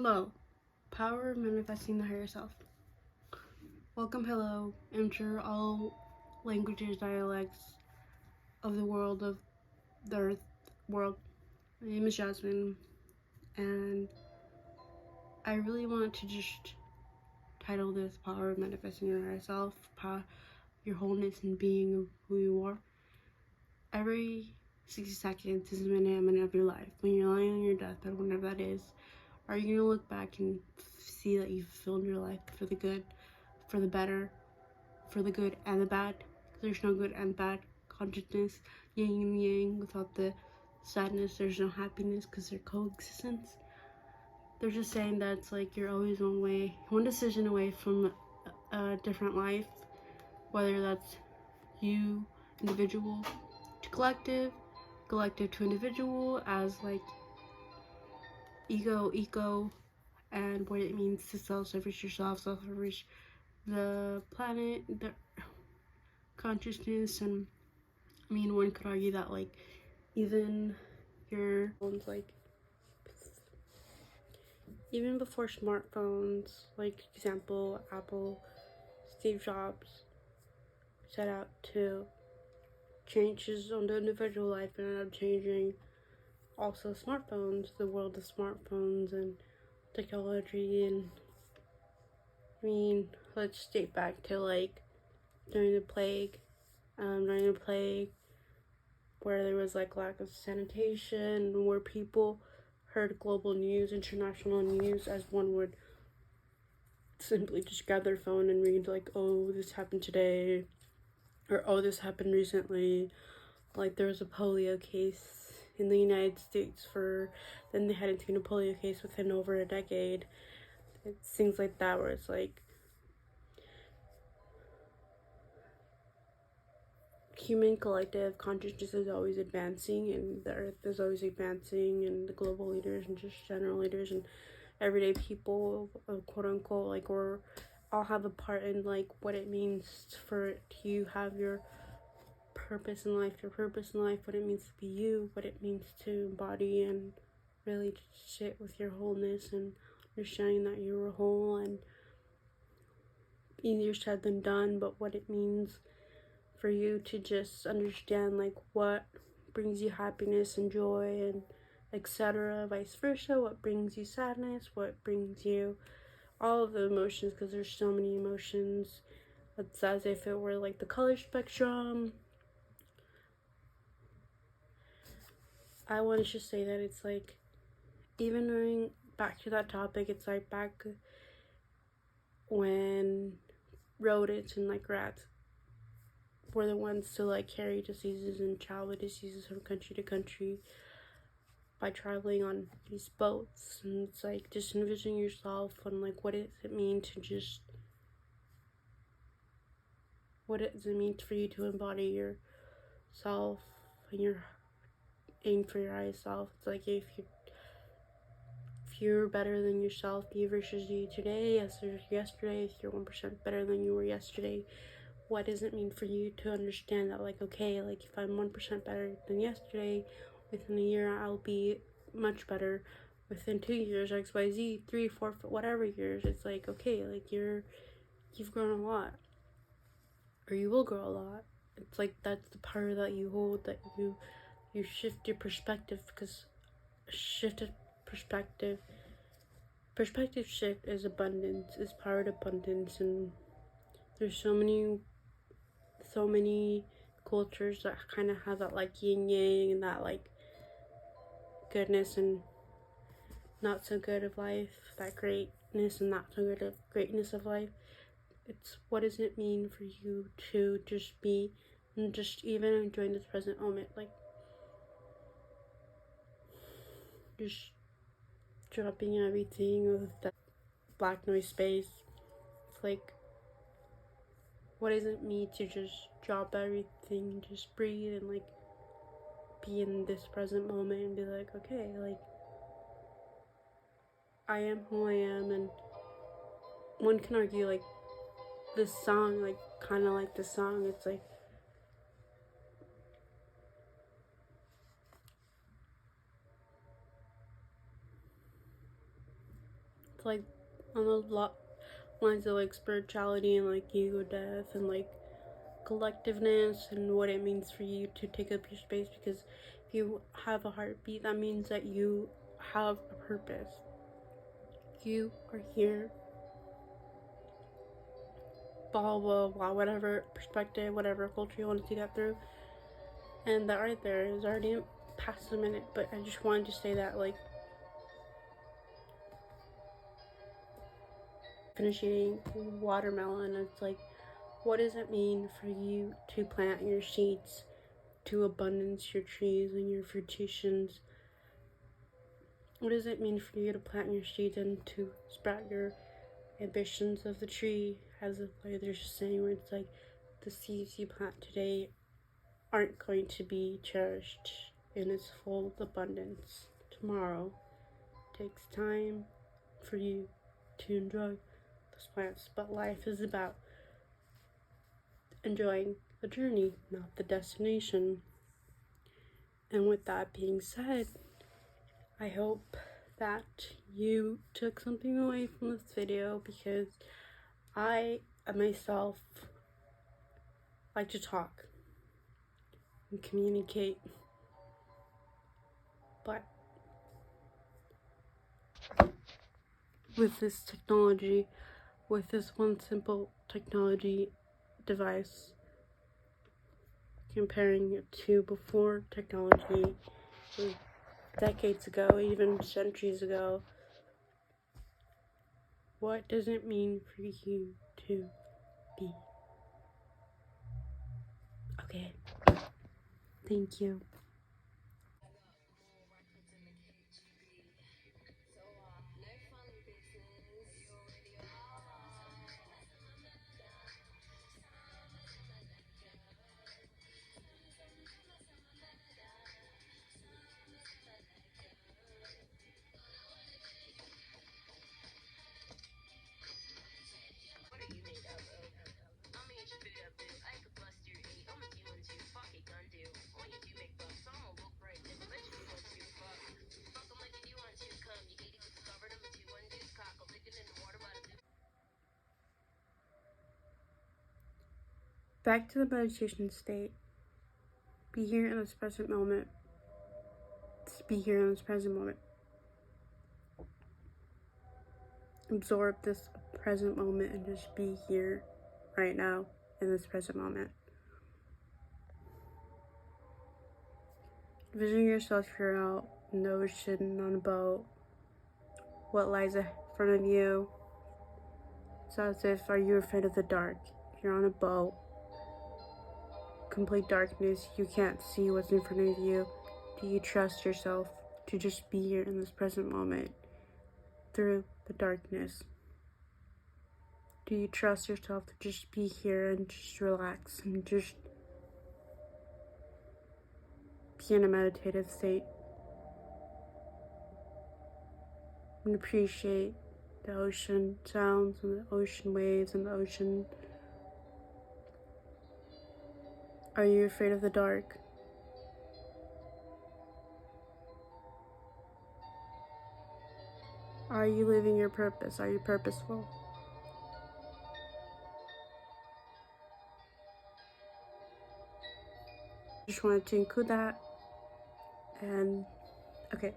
Hello, power of manifesting the higher self. Welcome, hello, enter all languages, dialects of the world, of the earth world. My name is Jasmine, and I really want to just title this Power of Manifesting Your Higher Self, your wholeness and being who you are. Every 60 seconds is a minute of your life. When you're lying on your deathbed, whenever that is, are you going to look back and see that you've filled your life for the good, for the better, for the good and the bad? There's no good and bad consciousness, yin and yang. Without the sadness, there's no happiness, because they're coexistence. They're just saying that it's like you're always one decision away from a different life, whether that's you, individual to collective, collective to individual, as like eco, and what it means to self-service yourself, self-service the planet, the consciousness. And I mean, one could argue that like even your phones, like even before smartphones, like example Apple, Steve Jobs set out to change his own individual life and ended up changing also smartphones, the world of smartphones and technology. And I mean, let's date back to like during the plague, where there was like lack of sanitation, where people heard global news, international news, as one would simply just grab their phone and read like, oh, this happened today, or oh, this happened recently. Like there was a polio case in the United States, then they hadn't seen a polio case within over a decade. It's things like that where it's like human collective consciousness is always advancing, and the earth is always advancing, and the global leaders and just general leaders and everyday people, quote unquote, like we're all have a part in like what it means for you have your purpose in life, what it means to be you, what it means to embody and really just sit with your wholeness and understanding that you're whole. And easier said than done, but what it means for you to just understand like what brings you happiness and joy and etc., vice versa, what brings you sadness, what brings you all of the emotions, because there's so many emotions. It's as if it were like the color spectrum. I want to just say that it's like, even going back to that topic, it's like back when rodents and like rats were the ones to like carry diseases and travel diseases from country to country by traveling on these boats. And it's like just envisioning yourself and like what does it mean to just, what does it mean for you to embody yourself and your aim for your highest self. It's like if you're better than yourself, you versus you today, yesterday, if you're 1% better than you were yesterday, what does it mean for you to understand that like, okay, like if I'm 1% better than yesterday, within a year I'll be much better, within 2 years, XYZ, 3, 4, whatever years. It's like, okay, like you've grown a lot, or you will grow a lot. It's like that's the power that you hold, that you shift your perspective, because shifted perspective shift is abundance, is powered abundance. And there's so many cultures that kind of have that like yin yang and that like goodness and not so good of life, that greatness and not so good of greatness of life. It's what does it mean for you to just be and just even enjoying this present moment, like just dropping everything of that black noise space. It's like, what does it mean to just drop everything, just breathe and like be in this present moment and be like, okay, like I am who I am. And one can argue like this song, like kind of like this song, it's like like on a lot lines of like spirituality and like ego death and like collectiveness and what it means for you to take up your space, because if you have a heartbeat, that means that you have a purpose. You are here, blah blah blah, whatever perspective, whatever culture you want to see that through. And that right there is already past a minute, but I just wanted to say that, like, finishing watermelon, it's like, what does it mean for you to plant your seeds, to abundance your trees and your fruitations? What does it mean for you to plant your seeds and to sprout your ambitions of the tree? As if, like, there's a saying where it's like, the seeds you plant today aren't going to be cherished in its full abundance tomorrow. It takes time for you to enjoy those plants, but life is about enjoying the journey, not the destination. And with that being said, I hope that you took something away from this video, because I myself like to talk and communicate, but with this technology, with this one simple technology device, comparing it to before technology, decades ago, even centuries ago, what does it mean for you to be? Okay, thank you. Back to the meditation state. Be here in this present moment. Just be here in this present moment. Absorb this present moment and just be here right now in this present moment. Vision yourself, you're out in the ocean on a boat. What lies in front of you? It's as if, are you afraid of the dark? You're on a boat, complete darkness, you can't see what's in front of you. Do you trust yourself to just be here in this present moment through the darkness? Do you trust yourself to just be here and just relax and just be in a meditative state and appreciate the ocean sounds and the ocean waves and the ocean? Are you afraid of the dark? Are you living your purpose? Are you purposeful? Just wanted to include that. And okay.